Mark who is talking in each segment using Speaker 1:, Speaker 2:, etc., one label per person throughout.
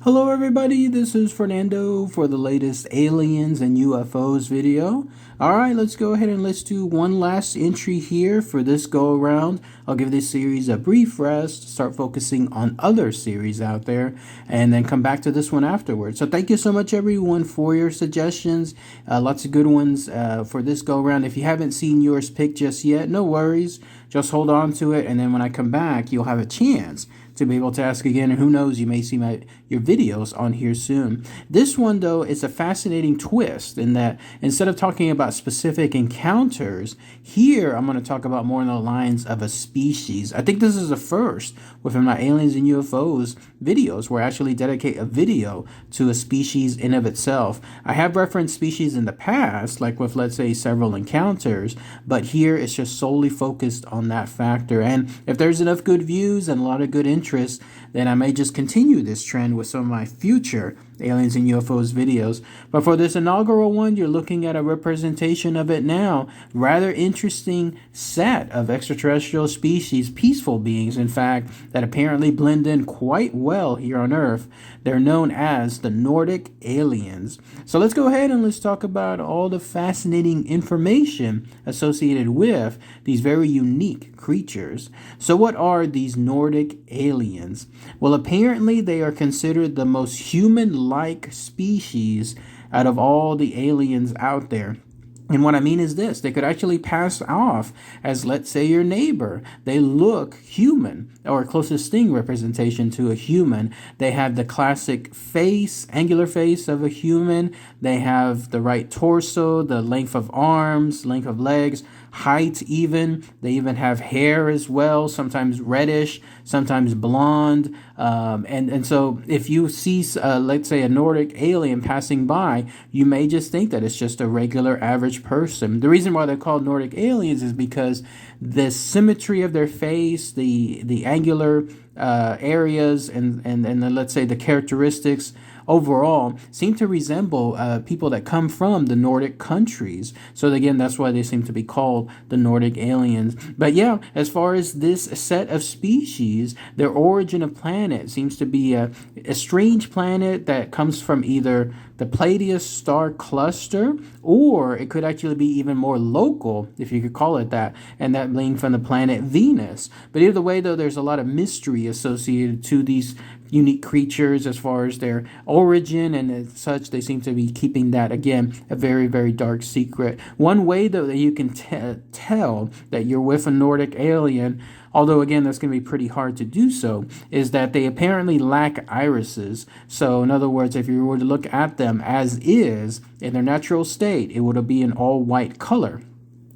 Speaker 1: Hello everybody, this is Fernando for the latest Aliens and UFOs video. Alright, let's go ahead and let's do one last entry here for this go around. I'll give this series a brief rest, start focusing on other series out there, and then come back to this one afterwards. So thank you so much everyone for your suggestions. Lots of good ones for this go around. If you haven't seen yours picked just yet, no worries. Just hold on to it, and then when I come back, you'll have a chance to be able to ask again, and who knows, you may see your videos on here soon. This one, though, is a fascinating twist in that instead of talking about specific encounters, here I'm going to talk about more in the lines of a species. I think this is the first within my Aliens and UFOs videos where I actually dedicate a video to a species in of itself. I have referenced species in the past, like with, let's say, several encounters, but here it's just solely focused on that factor. And if there's enough good views and a lot of good interest, then I may just continue this trend with some of my future Aliens and UFOs videos. But for this inaugural one, you're looking at a representation of it now. Rather interesting set of extraterrestrial species, peaceful beings, in fact, that apparently blend in quite well here on Earth. They're known as the Nordic Aliens. So let's go ahead and let's talk about all the fascinating information associated with these very unique creatures. So what are these Nordic aliens? Well, apparently they are considered the most human-like species out of all the aliens out there. And what I mean is this, they could actually pass off as, let's say, your neighbor. They look human, or closest thing representation to a human. They have the classic face, angular face of a human. They have the right torso, the length of arms, length of legs, height even. They even have hair as well, sometimes reddish, sometimes blonde. And so if you see, let's say, a Nordic alien passing by, you may just think that it's just a regular average person. The reason why they're called Nordic aliens is because the symmetry of their face, the angular areas, and then let's say the characteristics overall seem to resemble people that come from the Nordic countries. So again, that's why they seem to be called the Nordic aliens. But yeah, as far as this set of species, their origin of planet seems to be a strange planet that comes from either the Pleiades star cluster, or it could actually be even more local, if you could call it that, and that being from the planet Venus. But either way, though, there's a lot of mystery associated to these unique creatures as far as their origin, and as such, they seem to be keeping that, again, a very, very dark secret. One way, though, that you can tell that you're with a Nordic alien, although again that's going to be pretty hard to do so, is that they apparently lack irises. So in other words, if you were to look at them as is in their natural state, it would be an all white color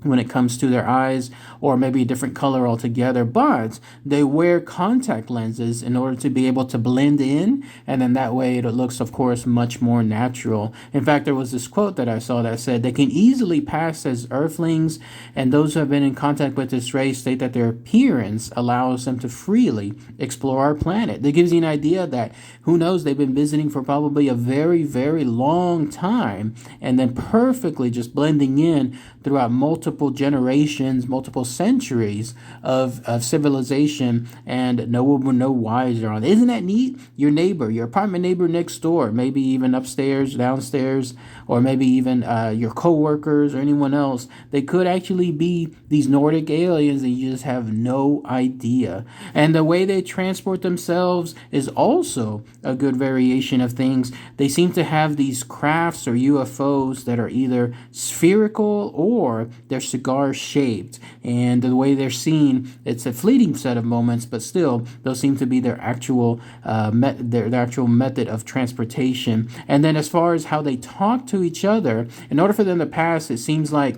Speaker 1: when it comes to their eyes, or maybe a different color altogether, but they wear contact lenses in order to be able to blend in, and then that way it looks, of course, much more natural. In fact, there was this quote that I saw that said they can easily pass as earthlings, and those who have been in contact with this race state that their appearance allows them to freely explore our planet. That gives you an idea that, who knows, they've been visiting for probably a very, very long time, and then perfectly just blending in throughout multiple generations, multiple centuries of civilization, and no one will know why they're on. Isn't that neat? Your neighbor, your apartment neighbor next door, maybe even upstairs, downstairs, or maybe even your coworkers or anyone else, they could actually be these Nordic aliens and you just have no idea. And the way they transport themselves is also a good variation of things. They seem to have these crafts or UFOs that are either spherical or they're cigar shaped, and the way they're seen, it's a fleeting set of moments, but still those seem to be their actual their actual method of transportation. And then as far as how they talk to each other, in order for them to pass, it seems like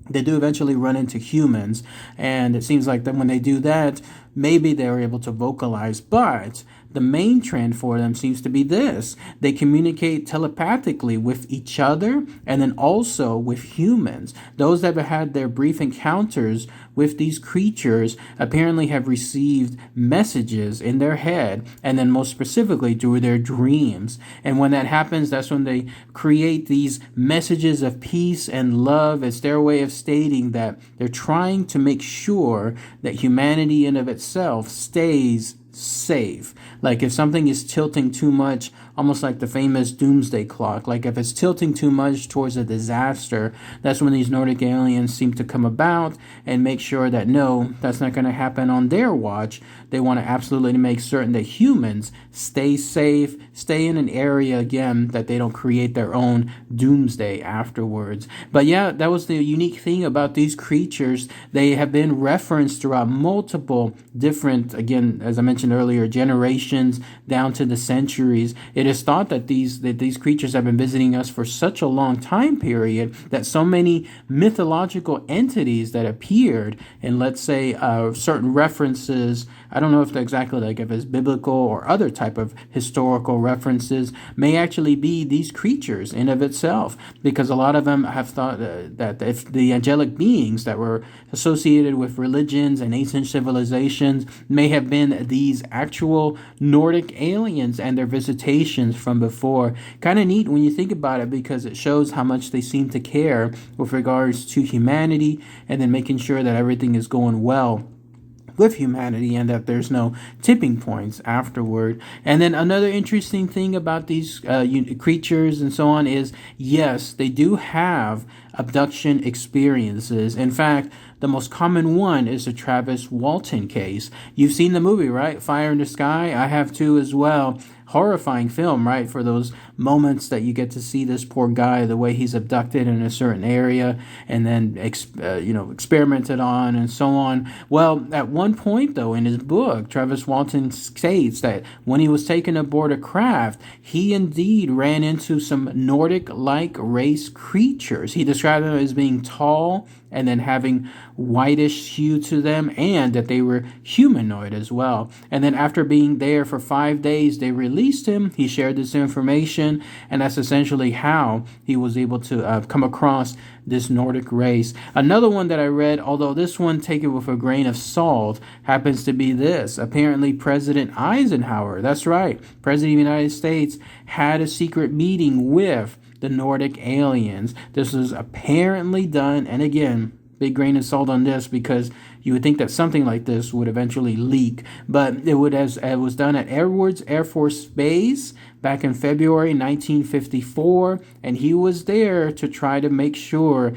Speaker 1: they do eventually run into humans, and it seems like that when they do that, maybe they're able to vocalize, but the main trend for them seems to be this. They communicate telepathically with each other and then also with humans. Those that have had their brief encounters with these creatures apparently have received messages in their head, and then most specifically through their dreams. And when that happens, that's when they create these messages of peace and love. It's their way of stating that they're trying to make sure that humanity in of itself stays safe. Like if something is tilting too much, almost like the famous Doomsday Clock, like if it's tilting too much towards a disaster, that's when these Nordic aliens seem to come about and make sure that no, that's not going to happen on their watch. They want to absolutely make certain that humans stay safe, stay in an area, again, that they don't create their own doomsday afterwards. But yeah, that was the unique thing about these creatures. They have been referenced throughout multiple different, again, as I mentioned earlier, generations down to the centuries. It is thought that these creatures have been visiting us for such a long time period that so many mythological entities that appeared in, let's say, certain references, I don't know if they're exactly like if it's biblical or other type of historical references, may actually be these creatures in of itself, because a lot of them have thought that if the angelic beings that were associated with religions and ancient civilizations may have been these actual Nordic aliens and their visitations from before. Kind of neat when you think about it, because it shows how much they seem to care with regards to humanity, and then making sure that everything is going well with humanity and that there's no tipping points afterward. And then another interesting thing about these creatures and so on is, yes, they do have abduction experiences. In fact, the most common one is the Travis Walton case. You've seen the movie, right? Fire in the Sky? I have too as well. Horrifying film, right? For those moments that you get to see this poor guy, the way he's abducted in a certain area and then experimented on and so on. Well, at one point though, in his book, Travis Walton states that when he was taken aboard a craft, he indeed ran into some Nordic-like race creatures. He described them as being tall and then having whitish hue to them, and that they were humanoid as well. And then after being there for 5 days, they released him. He shared this information, and that's essentially how he was able to come across this Nordic race. Another one that I read, although this one, take it with a grain of salt, happens to be this. Apparently President Eisenhower, that's right, President of the United States, had a secret meeting with the Nordic aliens. This was apparently done, and again, big grain of salt on this, because you would think that something like this would eventually leak, but it was done at Edwards Air Force Base back in February 1954, and he was there to try to make sure,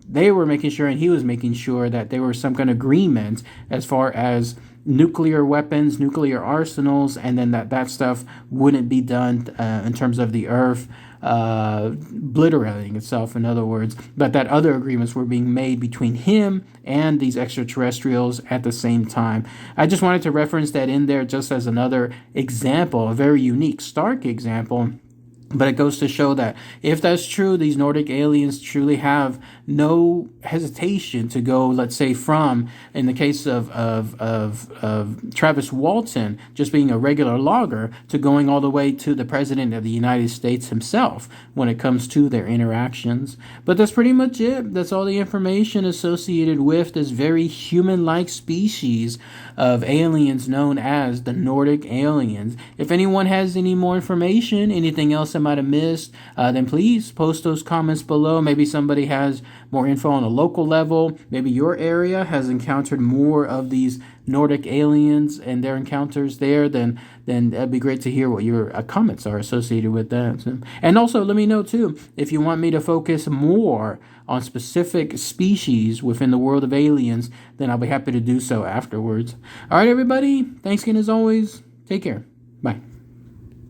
Speaker 1: they were making sure, and he was making sure that there was some kind of agreement as far as nuclear weapons, nuclear arsenals, and then that stuff wouldn't be done in terms of the Earth obliterating itself, in other words, but that other agreements were being made between him and these extraterrestrials at the same time. I just wanted to reference that in there just as another example, a very unique, stark example. But it goes to show that if that's true, these Nordic aliens truly have no hesitation to go, let's say, from, in the case of Travis Walton, just being a regular logger, to going all the way to the President of the United States himself when it comes to their interactions. But that's pretty much it. That's all the information associated with this very human-like species of aliens known as the Nordic aliens. If anyone has any more information, anything else I might have missed, then please post those comments below. Maybe somebody has more info on a local level. Maybe your area has encountered more of these Nordic aliens and their encounters there, then that'd be great to hear what your comments are associated with that. And also let me know too, if you want me to focus more on specific species within the world of aliens, then I'll be happy to do so afterwards. All right, everybody. Thanks again as always. Take care. Bye.